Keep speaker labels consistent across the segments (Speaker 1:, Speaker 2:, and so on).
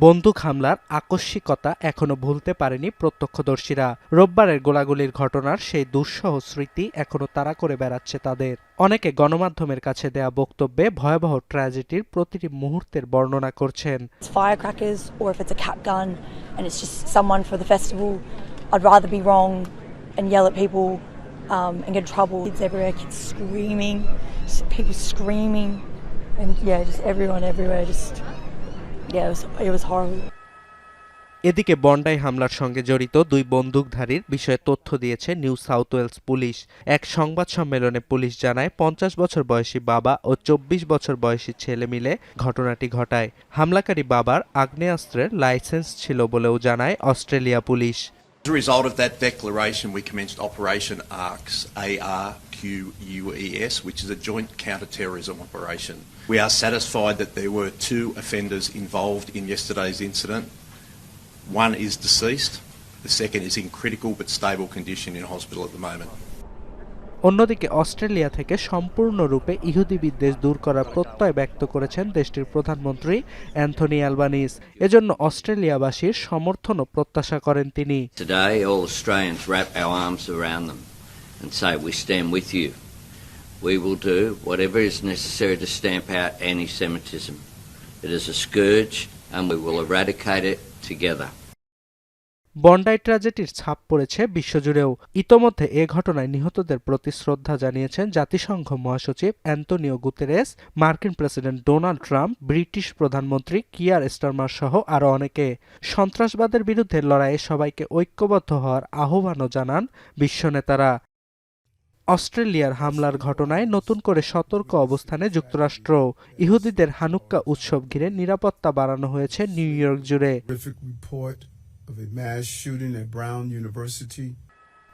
Speaker 1: বন্দুক হামলার আকস্মিকতা এখনো ভুলতে পারেনি প্রত্যক্ষদর্শীরা। রোববারের গোলাগুলির ঘটনার সেই দুঃসহ স্মৃতি এখনো তাড়া করে বেড়াচ্ছে তাদের। অনেকে গণমাধ্যমের কাছে দেয়া বক্তব্যে ভয়াবহ ট্র্যাজেডির প্রতিটি মুহূর্তের বর্ণনা করছেন।
Speaker 2: Firecrackers, or if it's a cap gun and it's just someone for the festival, I'd rather be wrong and yell at people and get in trouble. Kids everywhere, kids screaming, people screaming, and yeah, just everyone everywhere, just yeah, it was horrible.
Speaker 1: এদিকে Bondi হামলার সঙ্গে জড়িত দুই বন্দুকধারীর বিষয়ে তথ্য দিয়েছে new south Wales police. এক সংবাদ সম্মেলনে পুলিশ জানায় 50 বছর বয়সী বাবা ও 24 বছর বয়সী ছেলে মিলে ঘটনাটি ঘটায়। হামলাকারী বাবার আগ্নেয়াস্ত্রের লাইসেন্স ছিল বলেও জানায় Australia police.
Speaker 3: As a result of that declaration, we commenced Operation ARCUS, ARQUES, which is a joint counter-terrorism operation. We are satisfied that there were two offenders involved in yesterday's incident. One is deceased. The second is in critical but stable condition in hospital at the moment.
Speaker 1: অন্যদিকে Australia থেকে সম্পূর্ণরূপে ইহুদি বিদ্বেষ দূর করার প্রত্যয় ব্যক্ত করেছেন দেশটির প্রধানমন্ত্রী অ্যান্থনি অ্যালবানিজ। এজন্য অস্ট্রেলিয়াবাসীর সমর্থনও প্রত্যাশা করেন তিনি।
Speaker 4: Today all Australians wrap our arms around them and say we stand with you. We will do whatever is necessary to stamp out anti-Semitism. It is a scourge and we will eradicate it together.
Speaker 1: Bondi ট্র্যাজেডির ছাপ পড়েছে বিশ্বজুড়েও। ইতোমধ্যে এ ঘটনায় নিহতদের প্রতি শ্রদ্ধা জানিয়েছেন জাতিসংঘ মহাসচিব অ্যান্তোনিও গুতেরেস, মার্কিন প্রেসিডেন্ট ডোনাল্ড ট্রাম্প, ব্রিটিশ প্রধানমন্ত্রী কিয়ার স্টারমার সহ আরও অনেকে। সন্ত্রাসবাদের বিরুদ্ধে লড়াইয়ে সবাইকে ঐক্যবদ্ধ হওয়ার আহ্বানও জানান বিশ্বনেতারা। অস্ট্রেলিয়ার হামলার ঘটনায় নতুন করে সতর্ক অবস্থানে যুক্তরাষ্ট্র। ইহুদিদের হানুক্কা উৎসব ঘিরে নিরাপত্তা বাড়ানো হয়েছে নিউ ইয়র্ক জুড়ে।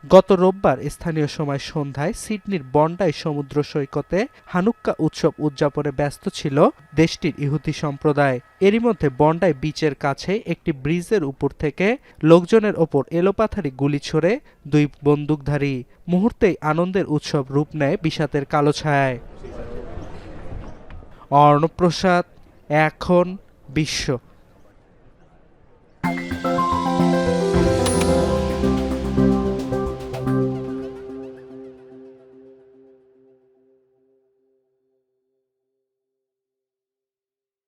Speaker 1: গত রোববার স্থানীয় সময় সন্ধ্যায় সিডনির বন্ডাই সমুদ্র সৈকতে হানুক্কা উৎসব উদযাপনে ব্যস্ত ছিল দেশটির ইহুদি সম্প্রদায়। এরই মধ্যে বন্ডাই বিচের কাছে একটি ব্রিজের উপর থেকে লোকজনের ওপর এলোপাথারি গুলি ছোড়ে দুই বন্দুকধারী। মুহূর্তেই আনন্দের উৎসব রূপ নেয় বিষাদের কালো ছায়ায়। অর্ণব প্রসাদ, এখন বিশ্ব।